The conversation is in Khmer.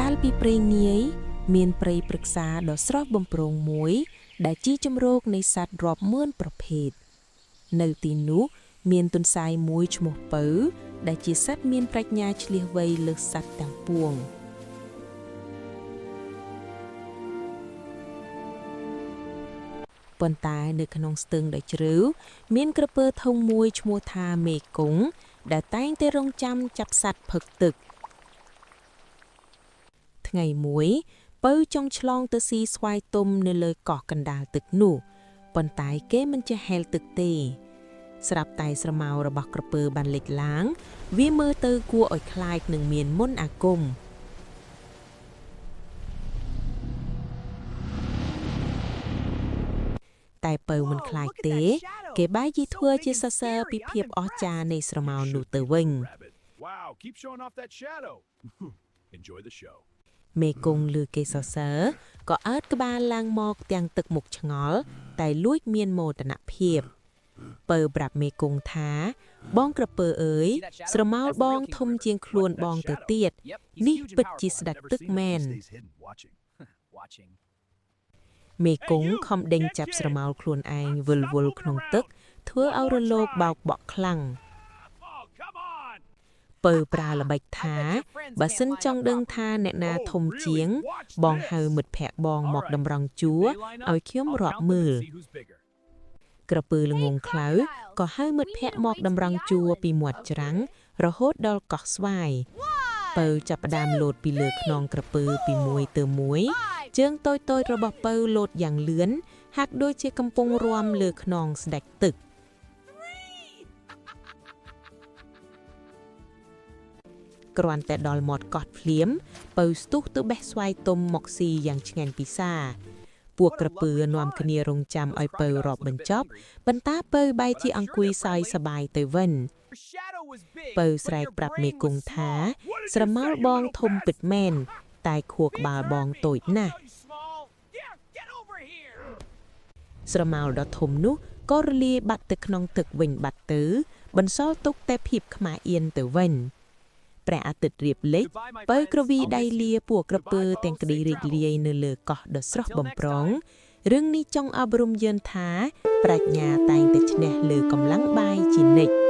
កាលពីព្រេងនាយមានព្រៃព្រឹក្សាដ៏ស្រស់បំព្រងមួយដែលជាជំរកនៃសត្វរាប់ម៉ឺនប្រភេទនៅទីនោះមានទន្សាយមួយឈ្មោះពៅដែលជាសត្វមានប្រាជ្ញាឆ្លៀសវៃលើសសត្វទាំងពួងប៉ុន្តែនៅក្នុងស្ទឹងដ៏ជ្រៅមានក្រពើធំមួយឈ្មោះថាមេគង្គដែលតែងតែរង់ចាំចាប់សត្វផឹកទឹកថ្ងៃមួយពៅចង់ឆ្លងទៅស៊ីស្វាយទុំនៅលើកោះកណ្ដាលទឹកនោះប៉ុន្តែគេមិនចេះហែលទឹកទេស្រាប់តែស្រមោលរបស់ក្រពើបានលេចឡើងវាមើលទៅគួរឲ្យខ្លាចនឹងមានមន្តអាគមតែពៅមិនខ្លាចទេគេបែរជាធ្វើជាសរសើរពីភាពអស្ចារ្យនៃស្រមោលនោះទៅវិញមេគង្គឮគេសរសើរក៏អើតក្បាលឡើងមកទាំងទឹកមុខឆ្ងល់តែលួចមានមោទនភាពពៅប្រាប់មេគង្គថាបងក្រពើអើយស្រមោលបងធំជាងខ្លួនបងទៅទៀតនេះពិតជាស្ដេចទឹកមែនមេគង្គខំដេញចាប់ស្រមោលខ្លួនឯងវិលវល់ក្នុងទឹកធ្វើឲ្យរលកបោកបក់ខ្លាំងពៅប្រើល្បិចថាបើសិនចង់ដឹងថាអ្នកណាធំជាងបងហៅមិត្តភក្តិបងមកតម្រង់ជួរឲ្យខ្ញុំរាប់មើលក្រពើល្ងងខ្លៅក៏ហៅមិត្តភក្តិមកតម្រង់ជួរពីមាត់ច្រាំងរហូតដល់កោះស្វាយពៅចាប់ផ្ដើមលោតពីលើខ្នងក្រពើពីមួយទៅមួយជើងតូចៗរបស់ពៅលោតយ៉ាងលឿនហាក់ដូចជាកំពុងរាំលើខ្នងស្ដេចទឹកគ្រាន់តែដល់មាត់កោះភ្លាមពៅស្ទុះទៅបេះស្វាយទុំមកស៊ីយ៉ាងឆ្ងាញ់ពិសាពួកក្រពើនាំគ្នារងចាំឲ្យពៅរាប់បញ្ចប់ប៉ុន្តែពៅបែរជាអង្គុយសើយសប្បាយទៅវិញពៅស្រែកប្រាប់មេគង្គថាស្រមោលបងធំពិតមែនតែខួរក្បាលបងតូចណាស់ស្រមោលដ៏ធំនោះក៏រលាយបាត់ទៅក្នុងទឹកវិញបាត់ទៅបន្សល់ទុកតែភាពខ្មាស់អៀនទៅវិញព្រះអាទិត្យរៀបលិចពៅក្រវីដៃលាពួកក្រពើទាំងក្តីរីករាយនៅលើកោះដ៏ស្រស់បំព្រងរឿងនេះចង់អប់រំយើងថាប្រាជ្ញាតែងតែឈ្នះលើកម្លាំងបាយជានិច្ច